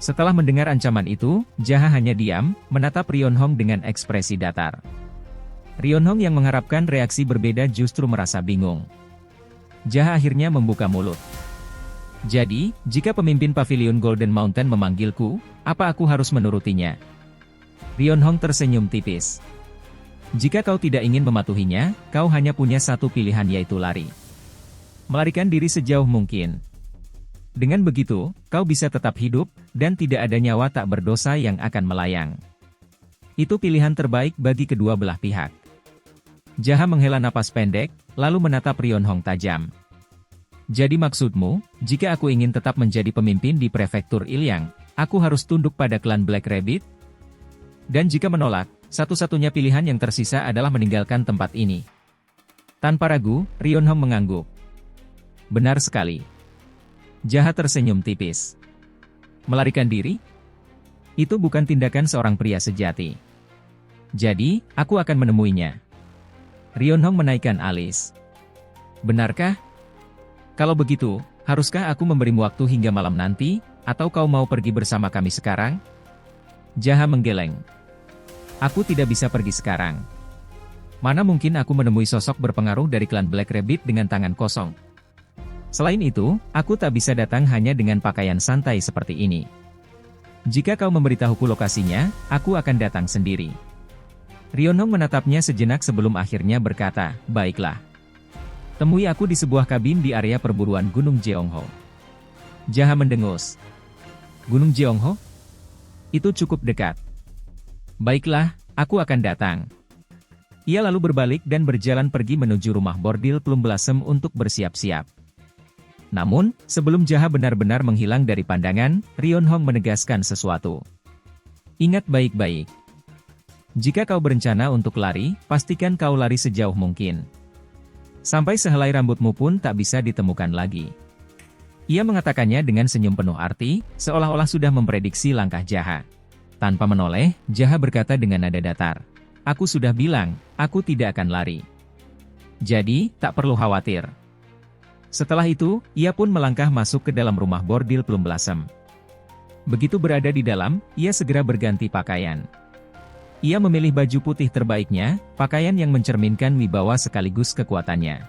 Setelah mendengar ancaman itu, Jaha hanya diam, menatap Rionhong dengan ekspresi datar. Rionhong yang mengharapkan reaksi berbeda justru merasa bingung. Jaha akhirnya membuka mulut. Jadi, jika pemimpin Pavilion Golden Mountain memanggilku, apa aku harus menurutinya? Rionhong tersenyum tipis. Jika kau tidak ingin mematuhinya, kau hanya punya satu pilihan yaitu lari. Melarikan diri sejauh mungkin. Dengan begitu, kau bisa tetap hidup, dan tidak ada nyawa tak berdosa yang akan melayang. Itu pilihan terbaik bagi kedua belah pihak. Jaha menghela napas pendek, lalu menatap Rionhong tajam. Jadi maksudmu, jika aku ingin tetap menjadi pemimpin di prefektur Ilyang, aku harus tunduk pada klan Black Rabbit? Dan jika menolak, satu-satunya pilihan yang tersisa adalah meninggalkan tempat ini. Tanpa ragu, Rionhong mengangguk. Benar sekali. Jaha tersenyum tipis. Melarikan diri? Itu bukan tindakan seorang pria sejati. Jadi, aku akan menemuinya. Rionhong menaikkan alis. Benarkah? Kalau begitu, haruskah aku memberimu waktu hingga malam nanti, atau kau mau pergi bersama kami sekarang? Jaha menggeleng. Aku tidak bisa pergi sekarang. Mana mungkin aku menemui sosok berpengaruh dari klan Black Rabbit dengan tangan kosong. Selain itu, aku tak bisa datang hanya dengan pakaian santai seperti ini. Jika kau memberitahuku lokasinya, aku akan datang sendiri. Rionhong menatapnya sejenak sebelum akhirnya berkata, baiklah. Temui aku di sebuah kabin di area perburuan Gunung Jeongho. Jaha mendengus. Gunung Jeongho? Itu cukup dekat. Baiklah, aku akan datang. Ia lalu berbalik dan berjalan pergi menuju rumah bordil Plum Blossom untuk bersiap-siap. Namun, sebelum Jaha benar-benar menghilang dari pandangan, Rionhong menegaskan sesuatu. Ingat baik-baik. Jika kau berencana untuk lari, pastikan kau lari sejauh mungkin. Sampai sehelai rambutmu pun tak bisa ditemukan lagi. Ia mengatakannya dengan senyum penuh arti, seolah-olah sudah memprediksi langkah Jaha. Tanpa menoleh, Jaha berkata dengan nada datar. Aku sudah bilang, aku tidak akan lari. Jadi, tak perlu khawatir. Setelah itu, ia pun melangkah masuk ke dalam rumah bordil Plum Blossom. Begitu berada di dalam, ia segera berganti pakaian. Ia memilih baju putih terbaiknya, pakaian yang mencerminkan wibawa sekaligus kekuatannya.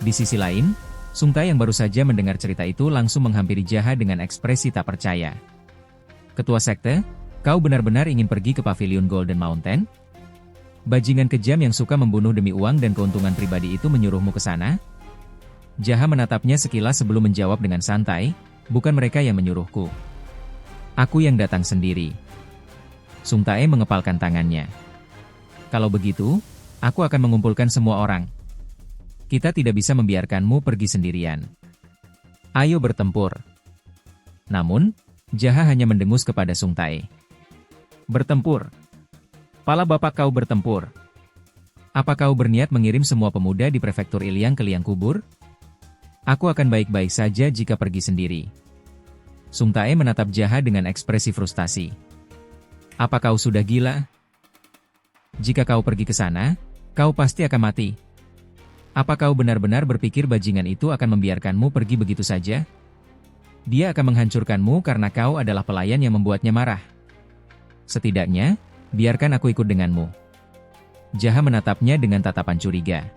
Di sisi lain, Sung Tae yang baru saja mendengar cerita itu langsung menghampiri Jaha dengan ekspresi tak percaya. Ketua Sekte, kau benar-benar ingin pergi ke Pavilion Golden Mountain? Bajingan kejam yang suka membunuh demi uang dan keuntungan pribadi itu menyuruhmu ke sana? Jaha menatapnya sekilas sebelum menjawab dengan santai, bukan mereka yang menyuruhku. Aku yang datang sendiri. Sung Tae mengepalkan tangannya. Kalau begitu, aku akan mengumpulkan semua orang. Kita tidak bisa membiarkanmu pergi sendirian. Ayo bertempur. Namun, Jaha hanya mendengus kepada Sung Tae. Bertempur. Pala bapak kau bertempur. Apa kau berniat mengirim semua pemuda di prefektur Ilyang ke liang kubur? Aku akan baik-baik saja jika pergi sendiri. Sung Tae menatap Jaha dengan ekspresi frustasi. Apa kau sudah gila? Jika kau pergi ke sana, kau pasti akan mati. Apa kau benar-benar berpikir bajingan itu akan membiarkanmu pergi begitu saja? Dia akan menghancurkanmu karena kau adalah pelayan yang membuatnya marah. Setidaknya, biarkan aku ikut denganmu. Jaha menatapnya dengan tatapan curiga.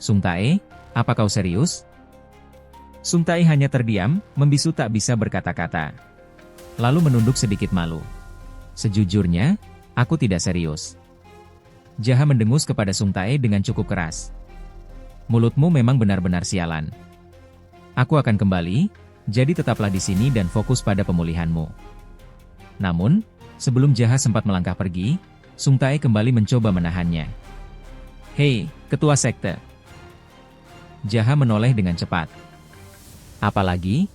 Sung Tae, apa kau serius? Sung Tae hanya terdiam, membisu tak bisa berkata-kata. Lalu menunduk sedikit malu. Sejujurnya, aku tidak serius. Jaha mendengus kepada Sung Tae dengan cukup keras. Mulutmu memang benar-benar sialan. Aku akan kembali, jadi tetaplah di sini dan fokus pada pemulihanmu. Namun, sebelum Jaha sempat melangkah pergi, Sung Tae kembali mencoba menahannya. Hei, ketua sekte. Jaha menoleh dengan cepat. Apalagi?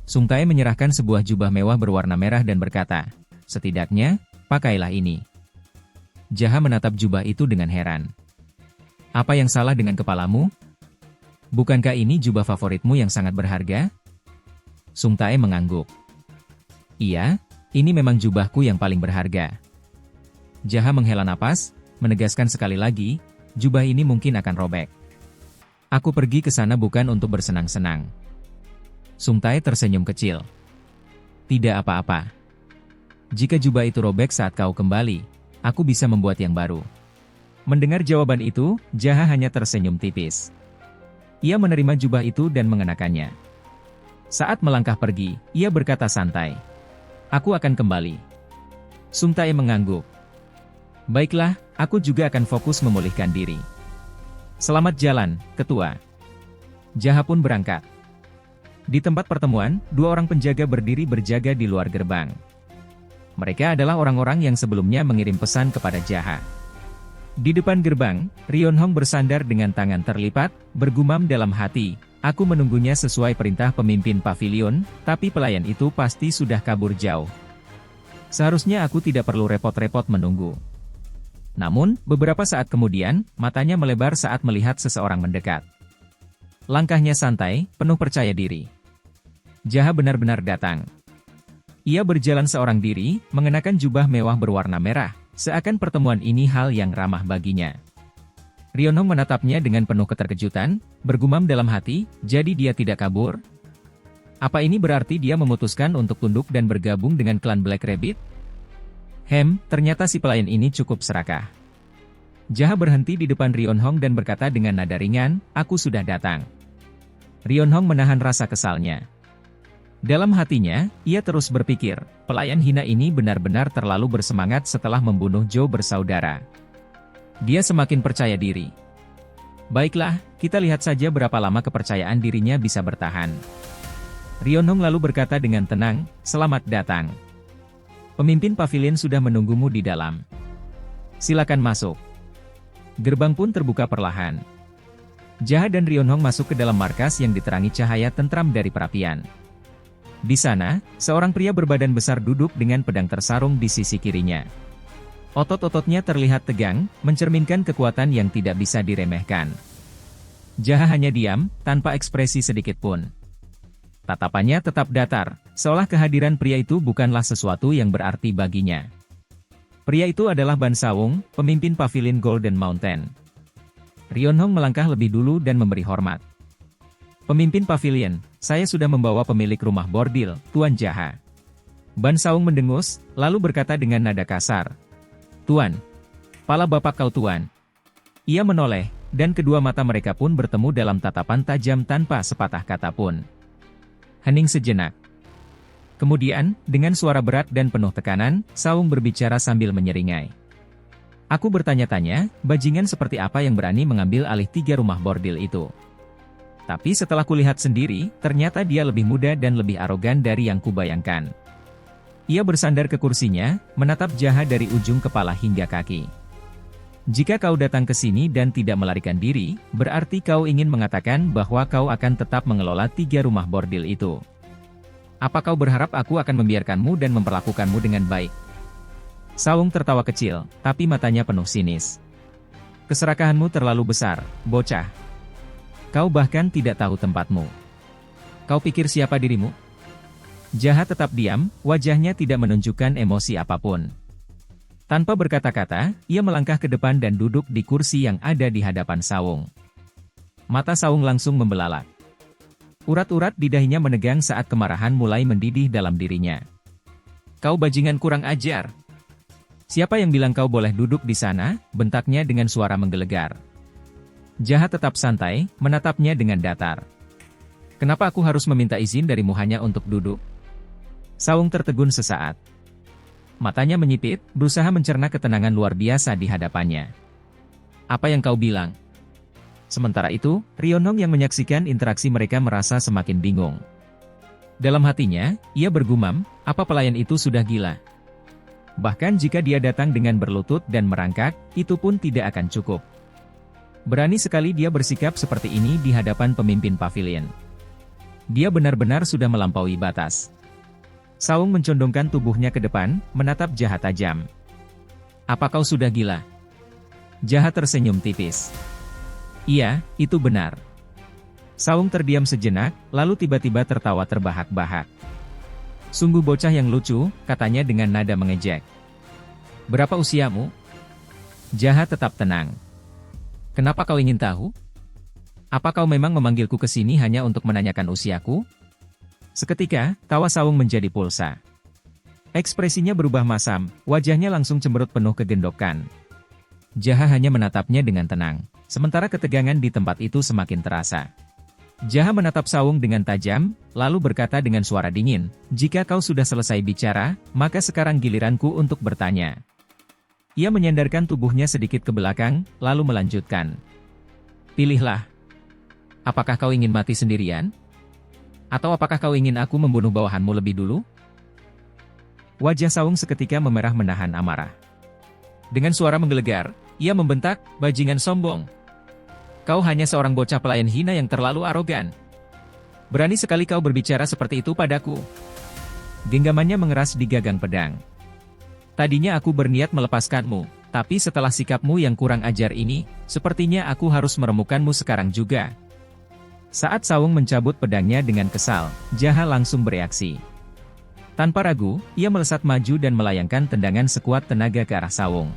Sung Tae menyerahkan sebuah jubah mewah berwarna merah dan berkata, setidaknya, pakailah ini. Jaha menatap jubah itu dengan heran. Apa yang salah dengan kepalamu? Bukankah ini jubah favoritmu yang sangat berharga? Sung Tae mengangguk. Iya, ini memang jubahku yang paling berharga. Jaha menghela napas, menegaskan sekali lagi, jubah ini mungkin akan robek. Aku pergi ke sana bukan untuk bersenang-senang. Sung Tae tersenyum kecil. Tidak apa-apa. Jika jubah itu robek saat kau kembali, aku bisa membuat yang baru. Mendengar jawaban itu, Jaha hanya tersenyum tipis. Ia menerima jubah itu dan mengenakannya. Saat melangkah pergi, ia berkata santai. Aku akan kembali. Sung Tae mengangguk. Baiklah, aku juga akan fokus memulihkan diri. Selamat jalan, Ketua. Jaha pun berangkat. Di tempat pertemuan, dua orang penjaga berdiri berjaga di luar gerbang. Mereka adalah orang-orang yang sebelumnya mengirim pesan kepada Jaha. Di depan gerbang, Rion Hong bersandar dengan tangan terlipat, bergumam dalam hati, aku menunggunya sesuai perintah pemimpin pavilion, tapi pelayan itu pasti sudah kabur jauh. Seharusnya aku tidak perlu repot-repot menunggu. Namun, beberapa saat kemudian, matanya melebar saat melihat seseorang mendekat. Langkahnya santai, penuh percaya diri. Jaha benar-benar datang. Ia berjalan seorang diri, mengenakan jubah mewah berwarna merah, seakan pertemuan ini hal yang ramah baginya. Rion Hong menatapnya dengan penuh keterkejutan, bergumam dalam hati, jadi dia tidak kabur? Apa ini berarti dia memutuskan untuk tunduk dan bergabung dengan klan Black Rabbit? Ternyata si pelayan ini cukup serakah. Jaha berhenti di depan Rion Hong dan berkata dengan nada ringan, aku sudah datang. Rion Hong menahan rasa kesalnya. Dalam hatinya, ia terus berpikir, pelayan hina ini benar-benar terlalu bersemangat setelah membunuh Zhou bersaudara. Dia semakin percaya diri. Baiklah, kita lihat saja berapa lama kepercayaan dirinya bisa bertahan. Rion Hong lalu berkata dengan tenang, selamat datang. Pemimpin pavilion sudah menunggumu di dalam. Silakan masuk. Gerbang pun terbuka perlahan. Jaha dan Rion Hong masuk ke dalam markas yang diterangi cahaya tentram dari perapian. Di sana, seorang pria berbadan besar duduk dengan pedang tersarung di sisi kirinya. Otot-ototnya terlihat tegang, mencerminkan kekuatan yang tidak bisa diremehkan. Jaha hanya diam, tanpa ekspresi sedikit pun. Tatapannya tetap datar, seolah kehadiran pria itu bukanlah sesuatu yang berarti baginya. Pria itu adalah Ban Sawung, pemimpin pavilion Golden Mountain. Rion Hong melangkah lebih dulu dan memberi hormat. Pemimpin pavilion, saya sudah membawa pemilik rumah bordil, Tuan Jaha. Ban Sawung mendengus, lalu berkata dengan nada kasar. Tuan, pala bapak kau Tuan. Ia menoleh, dan kedua mata mereka pun bertemu dalam tatapan tajam tanpa sepatah kata pun. Hening sejenak. Kemudian, dengan suara berat dan penuh tekanan, Sawung berbicara sambil menyeringai. Aku bertanya-tanya, bajingan seperti apa yang berani mengambil alih 3 rumah bordil itu. Tapi setelah kulihat sendiri, ternyata dia lebih muda dan lebih arogan dari yang kubayangkan. Ia bersandar ke kursinya, menatap Jaha dari ujung kepala hingga kaki. Jika kau datang ke sini dan tidak melarikan diri, berarti kau ingin mengatakan bahwa kau akan tetap mengelola 3 rumah bordil itu. Apa kau berharap aku akan membiarkanmu dan memperlakukanmu dengan baik? Sawung tertawa kecil, tapi matanya penuh sinis. Keserakahanmu terlalu besar, bocah. Kau bahkan tidak tahu tempatmu. Kau pikir siapa dirimu? Jaha tetap diam, wajahnya tidak menunjukkan emosi apapun. Tanpa berkata-kata, ia melangkah ke depan dan duduk di kursi yang ada di hadapan Sawung. Mata Sawung langsung membelalak. Urat-urat di dahinya menegang saat kemarahan mulai mendidih dalam dirinya. Kau bajingan kurang ajar. Siapa yang bilang kau boleh duduk di sana? Bentaknya dengan suara menggelegar. Jaha tetap santai, menatapnya dengan datar. Kenapa aku harus meminta izin darimu hanya untuk duduk? Sawung tertegun sesaat. Matanya menyipit, berusaha mencerna ketenangan luar biasa di hadapannya. Apa yang kau bilang? Sementara itu, Rion Hong yang menyaksikan interaksi mereka merasa semakin bingung. Dalam hatinya, ia bergumam, apa pelayan itu sudah gila? Bahkan jika dia datang dengan berlutut dan merangkak, itu pun tidak akan cukup. Berani sekali dia bersikap seperti ini di hadapan pemimpin pavilion. Dia benar-benar sudah melampaui batas. Sawung mencondongkan tubuhnya ke depan, menatap Jaha tajam. Apa kau sudah gila? Jaha tersenyum tipis. Iya, itu benar. Sawung terdiam sejenak, lalu tiba-tiba tertawa terbahak-bahak. Sungguh bocah yang lucu, katanya dengan nada mengejek. Berapa usiamu? Jaha tetap tenang. Kenapa kau ingin tahu? Apa kau memang memanggilku ke sini hanya untuk menanyakan usiaku? Seketika, tawa Sawung menjadi pulsa. Ekspresinya berubah masam, wajahnya langsung cemberut penuh kegendokan. Jaha hanya menatapnya dengan tenang, sementara ketegangan di tempat itu semakin terasa. Jaha menatap Sawung dengan tajam, lalu berkata dengan suara dingin, "Jika kau sudah selesai bicara, maka sekarang giliranku untuk bertanya." Ia menyandarkan tubuhnya sedikit ke belakang, lalu melanjutkan. "Pilihlah. Apakah kau ingin mati sendirian? Atau apakah kau ingin aku membunuh bawahanmu lebih dulu?" Wajah Sawung seketika memerah menahan amarah. Dengan suara menggelegar, ia membentak, "Bajingan sombong! Kau hanya seorang bocah pelayan hina yang terlalu arogan. Berani sekali kau berbicara seperti itu padaku." Genggamannya mengeras di gagang pedang. "Tadinya aku berniat melepaskanmu, tapi setelah sikapmu yang kurang ajar ini, sepertinya aku harus meremukanmu sekarang juga." Saat Sawung mencabut pedangnya dengan kesal, Jaha langsung bereaksi. Tanpa ragu, ia melesat maju dan melayangkan tendangan sekuat tenaga ke arah Sawung.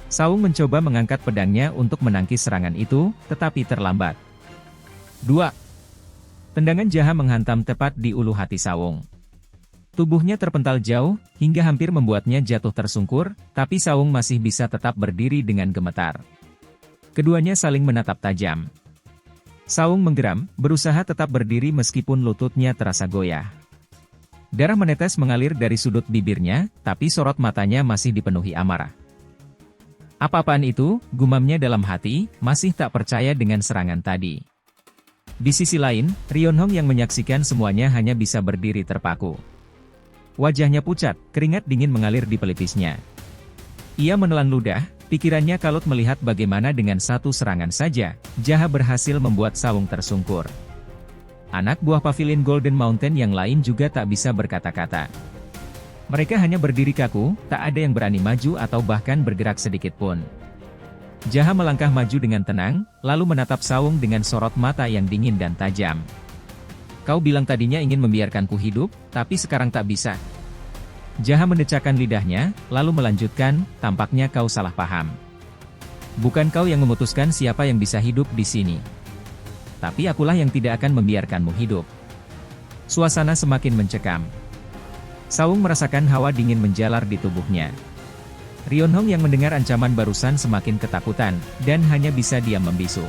Sawung mencoba mengangkat pedangnya untuk menangkis serangan itu, tetapi terlambat. 2. Tendangan Jaha menghantam tepat di ulu hati Sawung. Tubuhnya terpental jauh, hingga hampir membuatnya jatuh tersungkur, tapi Sawung masih bisa tetap berdiri dengan gemetar. Keduanya saling menatap tajam. Sawung menggeram, berusaha tetap berdiri meskipun lututnya terasa goyah. Darah menetes mengalir dari sudut bibirnya, tapi sorot matanya masih dipenuhi amarah. "Apa-apaan itu?" gumamnya dalam hati, masih tak percaya dengan serangan tadi. Di sisi lain, Rionhong yang menyaksikan semuanya hanya bisa berdiri terpaku. Wajahnya pucat, keringat dingin mengalir di pelipisnya. Ia menelan ludah, pikirannya kalut melihat bagaimana dengan satu serangan saja, Jaha berhasil membuat Sawung tersungkur. Anak buah pavilion Golden Mountain yang lain juga tak bisa berkata-kata. Mereka hanya berdiri kaku, tak ada yang berani maju atau bahkan bergerak sedikit pun. Jaha melangkah maju dengan tenang, lalu menatap Sawung dengan sorot mata yang dingin dan tajam. "Kau bilang tadinya ingin membiarkanku hidup, tapi sekarang tak bisa." Jaha mendecakkan lidahnya, lalu melanjutkan, "Tampaknya kau salah paham. Bukan kau yang memutuskan siapa yang bisa hidup di sini. Tapi akulah yang tidak akan membiarkanmu hidup." Suasana semakin mencekam. Sawung merasakan hawa dingin menjalar di tubuhnya. Rionhong yang mendengar ancaman barusan semakin ketakutan, dan hanya bisa diam membisu.